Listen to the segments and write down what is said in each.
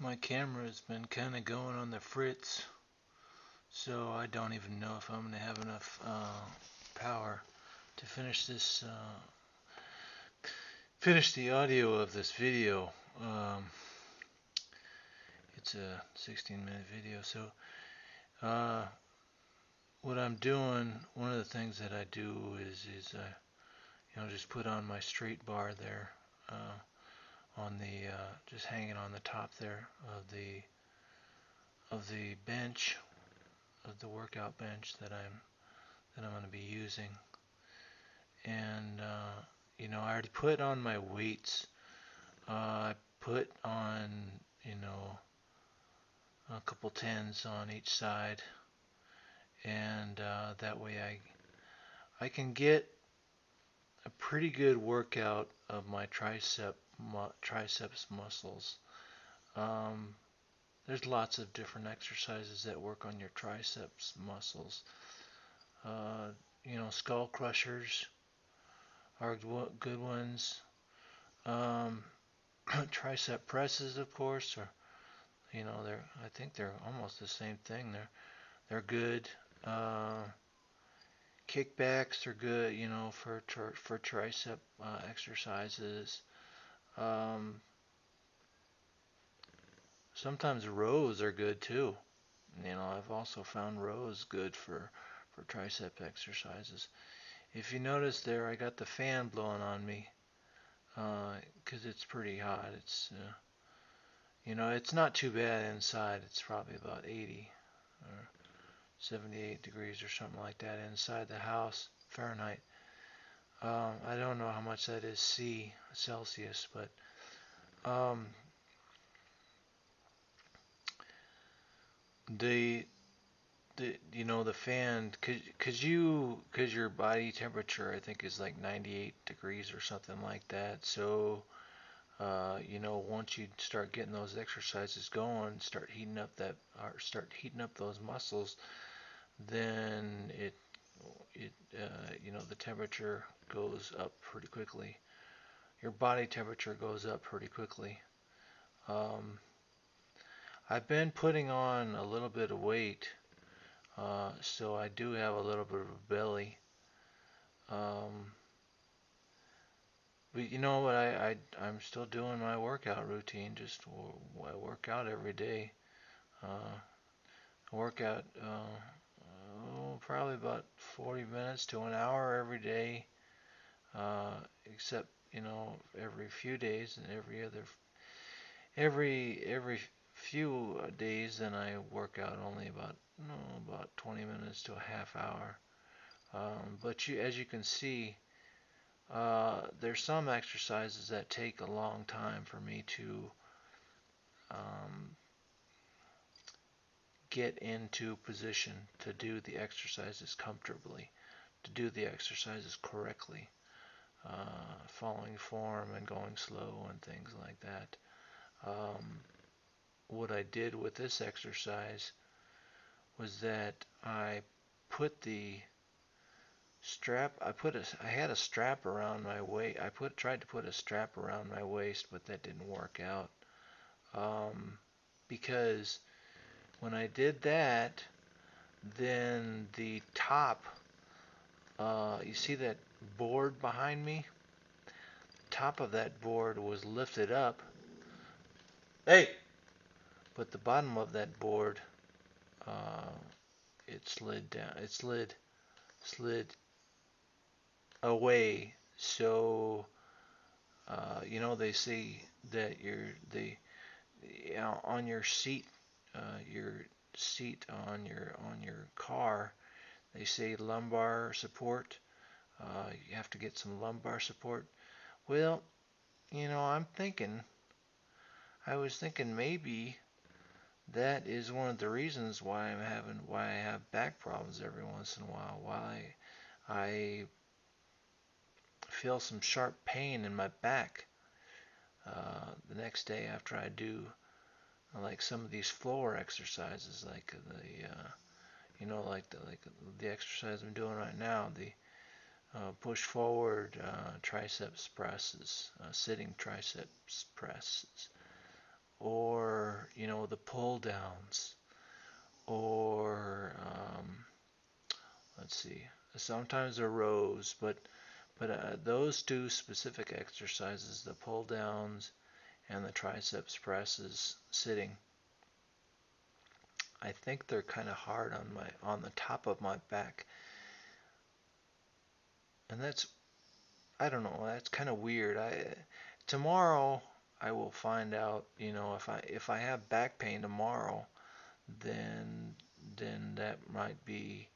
My camera has been kind of going on the fritz, so I don't even know if I'm going to have enough power to finish the audio of this video. It's a 16-minute video, so uh, what I'm doing, one of the things that I do is just put on my straight bar there, on the just hanging on the top there of the bench, of the workout bench that I'm going to be using. And I already put on my weights. I put on a couple tens on each side, and that way I can get a pretty good workout of my triceps muscles. Um, there's lots of different exercises that work on your triceps muscles. Uh, skull crushers are good ones. Um, tricep presses, of course, or I think they're almost the same thing. They're good. Uh, Kickbacks are good, for tricep exercises. Um, Sometimes rows are good too. I've also found rows good for tricep exercises. If you notice there, I got the fan blowing on me because it's pretty hot. It's not too bad inside. It's probably about 80 or 78 degrees or something like that inside the house, Fahrenheit. I don't know how much that is Celsius, but um, the the fan, cause your body temperature I think is like 98 degrees or something like that. So once you start getting those exercises going, start heating up those muscles, then the temperature goes up pretty quickly. Your body temperature goes up pretty quickly. Um, I've been putting on a little bit of weight, so I do have a little bit of a belly. Um, but you know what? I'm still doing my workout routine. I work out every day. I work out probably about 40 minutes to an hour every day, except every few days and every few days, then I work out only about 20 minutes to a half hour. But as you can see, there's some exercises that take a long time for me to um, get into position to do the exercises comfortably, to do the exercises correctly, following form and going slow and things like that. Um, what I did with this exercise was that put the I had a strap around my waist. Tried to put a strap around my waist, but that didn't work out. Because when I did that, then the top, you see that board behind me? Top of that board was lifted up. Hey! But the bottom of that board, uh, it slid down. It slid away. So, they say that on your seat on your car, they say lumbar support. You have to get some lumbar support. Well, I was thinking maybe that is one of the reasons why I have back problems every once in a while. Why I feel some sharp pain in my back the next day after I do like some of these floor exercises, like the exercise I'm doing right now, the push forward triceps presses, sitting triceps presses, or the pull downs, or let's see, sometimes they're rows, but those two specific exercises, the pull downs and the triceps presses sitting, I think they're kind of hard on the top of my back, and I don't know, that's kind of weird. Tomorrow I will find out, if I have back pain tomorrow, then that might be,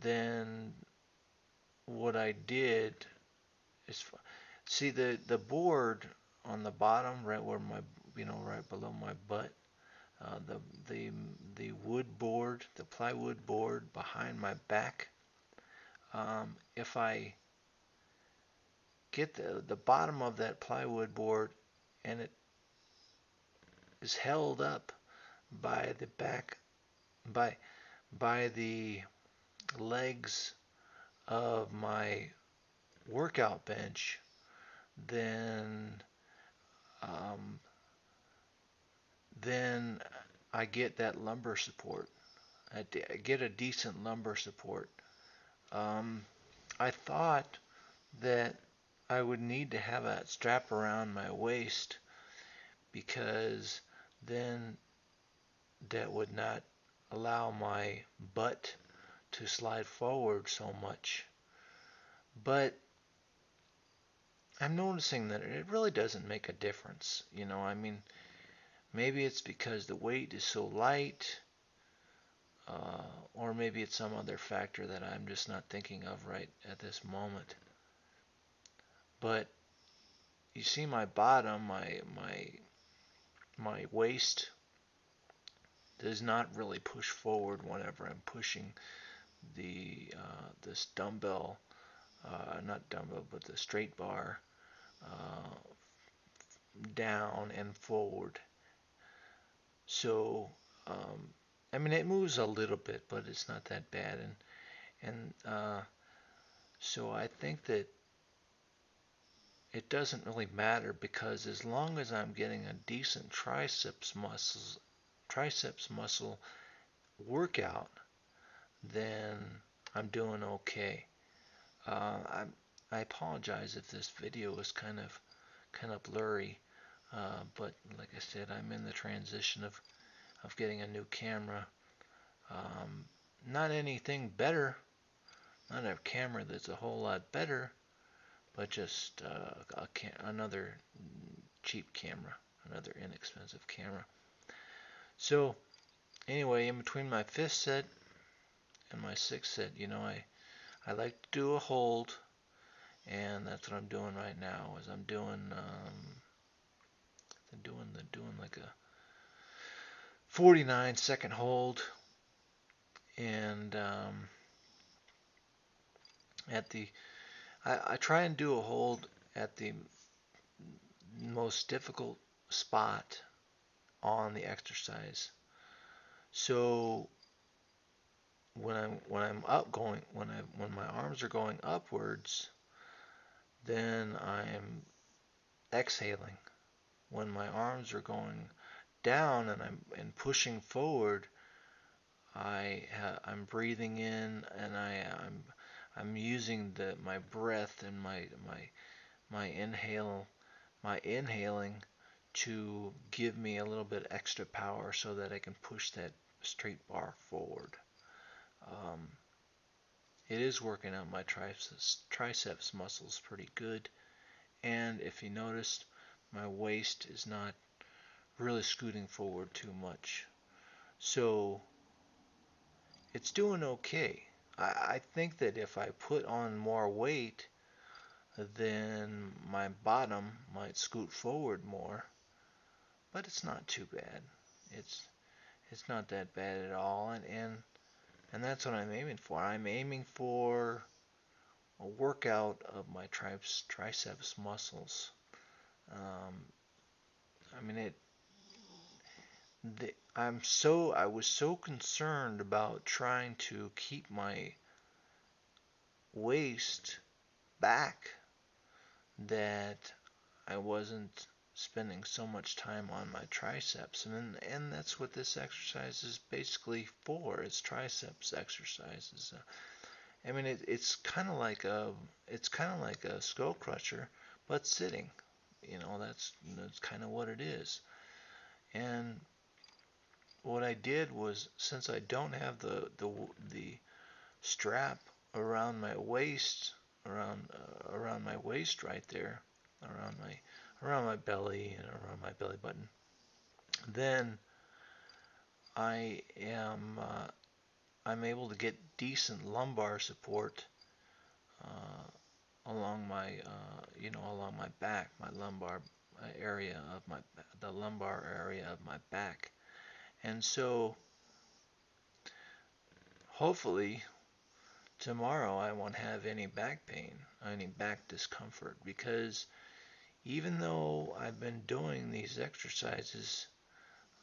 then what I did is, see, the board on the bottom, right where right below my butt, the the the wood board, the plywood board behind my back. If I get the bottom of that plywood board and it is held up by the back, by the legs of my workout bench, then um, then I get that lumbar support. I get a decent lumbar support. Um, I thought that I would need to have that strap around my waist, because then that would not allow my butt to slide forward so much. But I'm noticing that it really doesn't make a difference. I mean, maybe it's because the weight is so light, or maybe it's some other factor that I'm just not thinking of right at this moment. But you see my bottom, my waist does not really push forward whenever I'm pushing this dumbbell, not dumbbell, but the straight bar, uh, down and forward. So, I mean, it moves a little bit, but it's not that bad, and so I think that it doesn't really matter, because as long as I'm getting a decent triceps muscle workout, then I'm doing okay. I apologize if this video is kind of blurry, but like I said, I'm in the transition of getting a new camera. Um, Not anything better, not a camera that's a whole lot better, but just another cheap camera, another inexpensive camera. So anyway, in between my fifth set and my sixth set, I like to do a hold, and that's what I'm doing right now. Is I'm doing like a 49-second hold, and at the I try and do a hold at the most difficult spot on the exercise. So when my arms are going upwards, then I'm exhaling. When my arms are going down and I'm pushing forward, I'm breathing in, and I'm using my breath and my inhaling to give me a little bit extra power so that I can push that straight bar forward. Um, it is working out my triceps muscles pretty good, and if you noticed, my waist is not really scooting forward too much. So it's doing okay. I think that if I put on more weight, then my bottom might scoot forward more, but it's not too bad. It's it's not that bad at all, and that's what I'm aiming for. I'm aiming for a workout of my triceps muscles. Um, I mean I was so concerned about trying to keep my waist back that I wasn't spending so much time on my triceps, and that's what this exercise is basically for. It's triceps exercises. I mean, it's kind of like a skull crusher, but sitting. That's kind of what it is. And what I did was, since I don't have the strap around my waist, around my waist right there, around my belly and around my belly button, then I am I'm able to get decent lumbar support uh, along my along my back, my lumbar area of my the lumbar area of my back, and so hopefully tomorrow I won't have any back pain, any back discomfort, because even though I've been doing these exercises,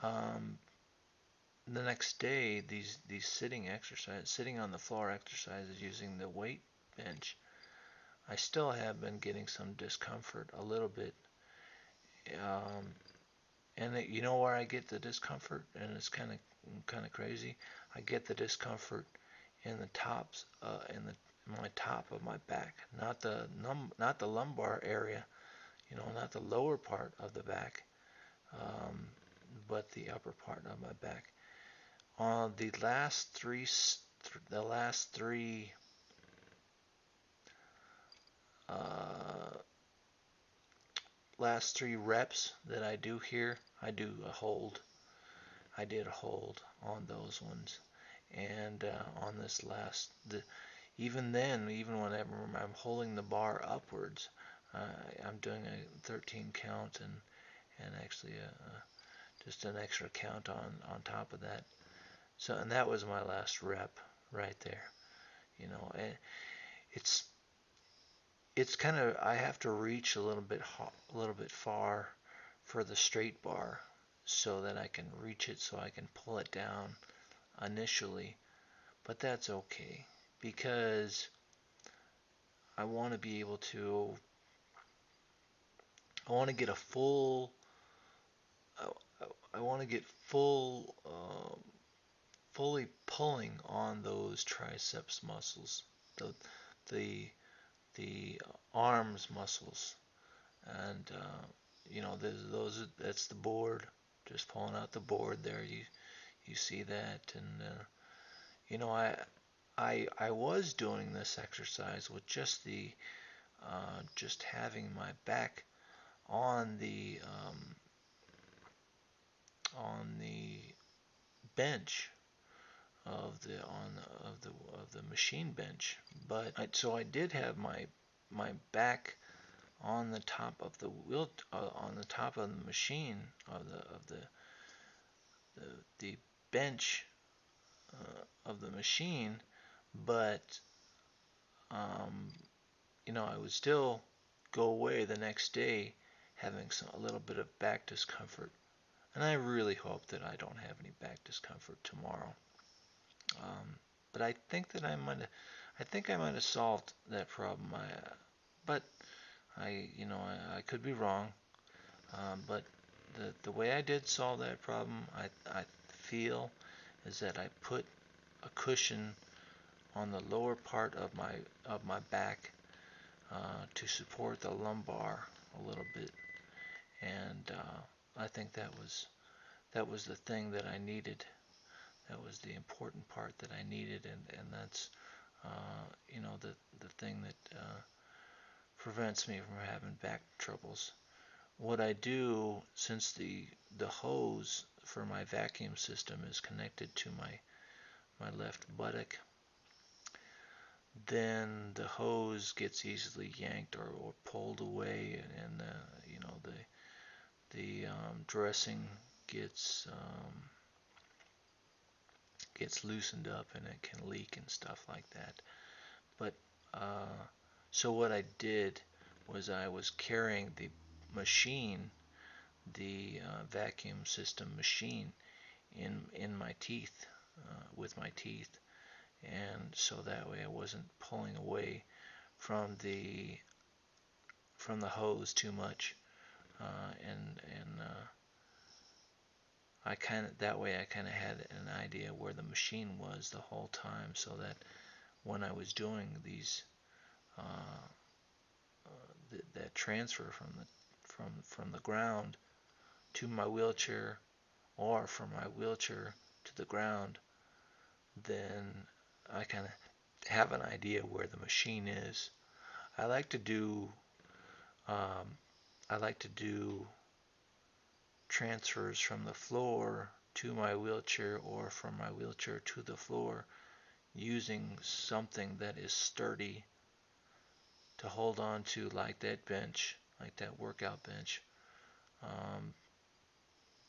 um, the next day these sitting on the floor exercises using the weight bench, I still have been getting some discomfort a little bit. Um, and you know where I get the discomfort, and it's kind of crazy. I get the discomfort in the tops, in my top of my back, not the lumbar area, not the lower part of the back, um, but the upper part of my back. On the uh, last three reps that I do here, I do a hold. I did a hold on those ones, and on this even then, even whenever I'm holding the bar upwards, I'm doing a 13 count and actually just an extra count on top of that. So, and that was my last rep right there. And it's it's kind of, I have to reach a little bit far for the straight bar so that I can reach it, so I can pull it down initially. But that's okay, because I want to be able to I want to get a full I, I want to get fully pulling on those triceps muscles, the the the arms muscles, and that's the board. Just pulling out the board there. You see that, and I was doing this exercise with just having my back on the bench of the machine bench. But so I did have my back on the top of the on the top of the machine the, the bench of the machine, but um, I would still go away the next day having a little bit of back discomfort. And I really hope that I don't have any back discomfort tomorrow. But I think I might have solved that problem. But I could be wrong. But the way I did solve that problem, I feel, is that I put a cushion on the lower part of my back to support the lumbar a little bit, and I think that was the thing that I needed. That was the important part that I needed, and that's the thing that prevents me from having back troubles. What I do, since the hose for my vacuum system is connected to my left buttock, then the hose gets easily yanked or pulled away, and the dressing gets gets loosened up, and it can leak and stuff like that. But so what I did was I was carrying the machine, the vacuum system machine, in my teeth, with my teeth, and so that way I wasn't pulling away from the hose too much. And I kind of had an idea where the machine was the whole time, so that when I was doing these uh, that transfer from the ground to my wheelchair, or from my wheelchair to the ground, then I kind of have an idea where the machine is. I like to do um, I like to do transfers from the floor to my wheelchair, or from my wheelchair to the floor, using something that is sturdy to hold on to, like that bench, like that workout bench. Um,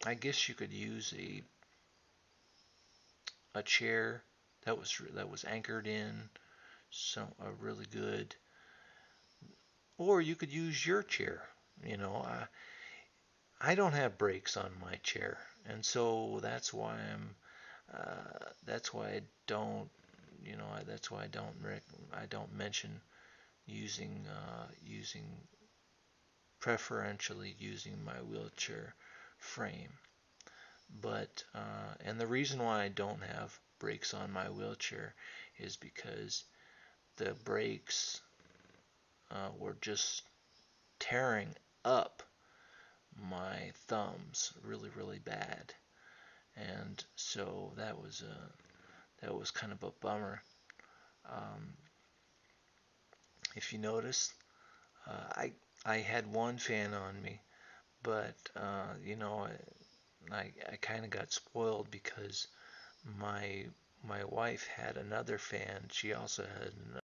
I guess you could use a chair that was anchored in, so a really good, or you could use your chair. You know, I don't have brakes on my chair, and so that's why I don't, that's why I don't mention using preferentially using my wheelchair frame. But and the reason why I don't have brakes on my wheelchair is because the brakes were just tearing up my thumbs really, really bad, and so that was kind of a bummer. Um, if you notice, I had one fan on me, but I kind of got spoiled because my my wife had another fan. She also had